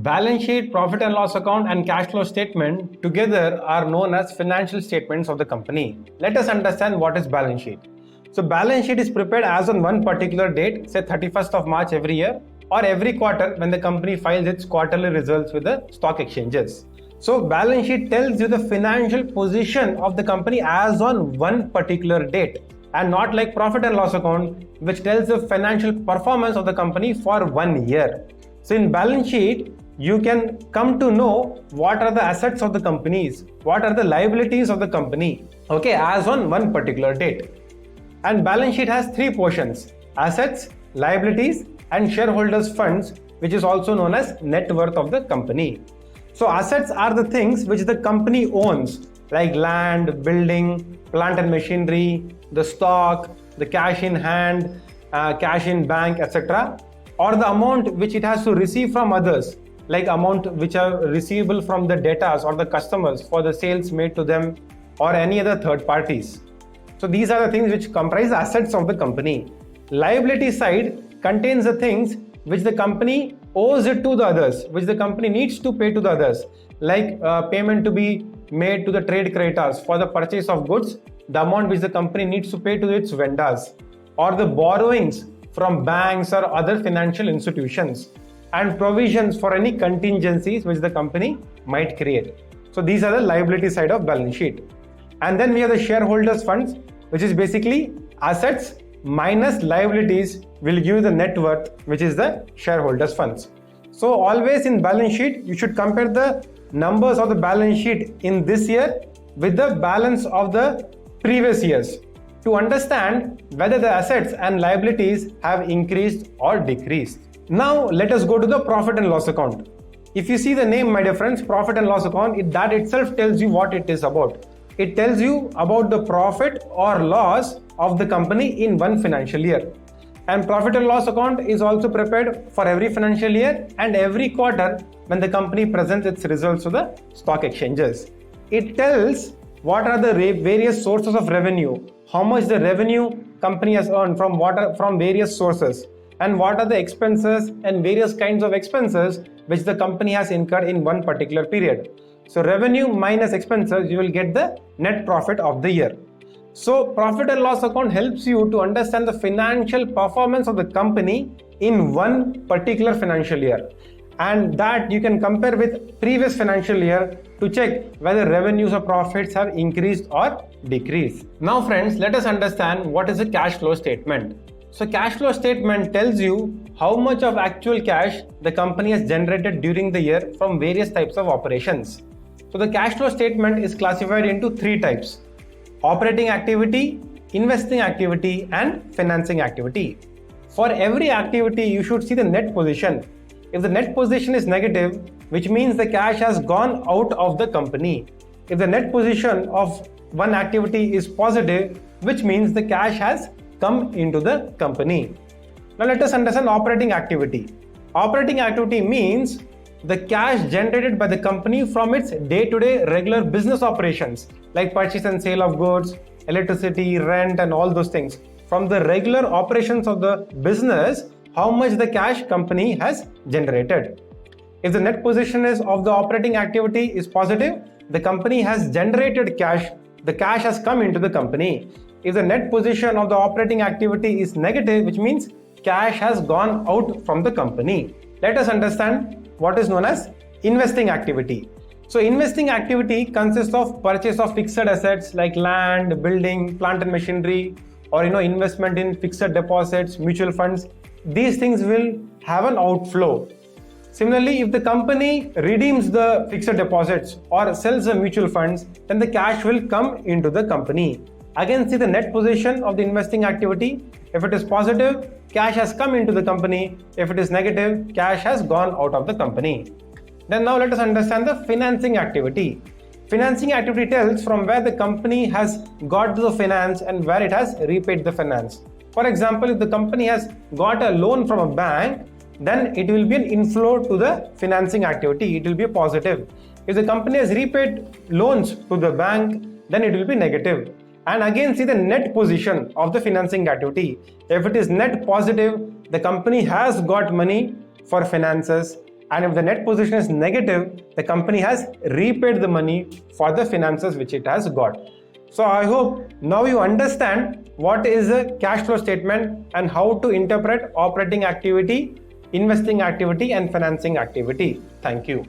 Balance sheet, profit and loss account, and cash flow statement together are known as financial statements of the company. Let us understand what is balance sheet. So balance sheet is prepared as on one particular date, say 31st of March every year, or every quarter when the company files its quarterly results with the stock exchanges. So balance sheet tells you the financial position of the company as on one particular date, and not like profit and loss account, which tells the financial performance of the company for 1 year. So in balance sheet, you can come to know what are the assets of the companies, what are the liabilities of the company, okay, as on one particular date. And balance sheet has three portions: assets, liabilities, and shareholders funds, which is also known as net worth of the company. So assets are the things which the company owns, like land, building, plant and machinery, the stock, the cash in hand, cash in bank, etc., or the amount which it has to receive from others, like amount which are receivable from the debtors or the customers for the sales made to them or any other third parties. So these are the things which comprise assets of the company. Liability side contains the things which the company owes it to the others, which the company needs to pay to the others, like payment to be made to the trade creditors for the purchase of goods, the amount which the company needs to pay to its vendors, or the borrowings from banks or other financial institutions, and provisions for any contingencies which the company might create. So these are the liability side of balance sheet. And then we have the shareholders funds, which is basically assets minus liabilities will give you the net worth, which is the shareholders funds. So always in balance sheet, you should compare the numbers of the balance sheet in this year with the balance of the previous years to understand whether the assets and liabilities have increased or decreased. Now let us go to the profit and loss account. If you see the name, my dear friends, profit and loss account, that itself tells you what it is about. It tells you about the profit or loss of the company in one financial year. And profit and loss account is also prepared for every financial year and every quarter when the company presents its results to the stock exchanges. It tells what are the various sources of revenue, how much the revenue company has earned from various sources, and what are the expenses and various kinds of expenses which the company has incurred in one particular period. So revenue minus expenses, you will get the net profit of the year. So profit and loss account helps you to understand the financial performance of the company in one particular financial year, and that you can compare with previous financial year to check whether revenues or profits have increased or decreased. Now friends, let us understand what is a cash flow statement. So cash flow statement tells you how much of actual cash the company has generated during the year from various types of operations. So the cash flow statement is classified into three types: operating activity, investing activity, and financing activity. For every activity, you should see the net position. If the net position is negative, which means the cash has gone out of the company. If the net position of one activity is positive, which means the cash has come into the company. Now let us understand operating activity. Operating activity means the cash generated by the company from its day-to-day regular business operations, like purchase and sale of goods, electricity, rent, and all those things. From the regular operations of the business, how much the cash company has generated. If the net position is of the operating activity is positive, the company has generated cash, the cash has come into the company. If the net position of the operating activity is negative, which means cash has gone out from the company. Let us understand what is known as investing activity. So investing activity consists of purchase of fixed assets like land, building, plant and machinery, or investment in fixed deposits, mutual funds. These things will have an outflow. Similarly, if the company redeems the fixed deposits or sells the mutual funds, then the cash will come into the company. Again, see the net position of the investing activity. If it is positive, cash has come into the company. If it is negative, cash has gone out of the company. Then now let us understand the financing activity. Financing activity tells from where the company has got the finance and where it has repaid the finance. For example, if the company has got a loan from a bank, then it will be an inflow to the financing activity. It will be a positive. If the company has repaid loans to the bank, then it will be negative. And again, see the net position of the financing activity. If it is net positive, the company has got money for finances. And if the net position is negative, the company has repaid the money for the finances which it has got. So I hope now you understand what is a cash flow statement and how to interpret operating activity, investing activity and financing activity. Thank you.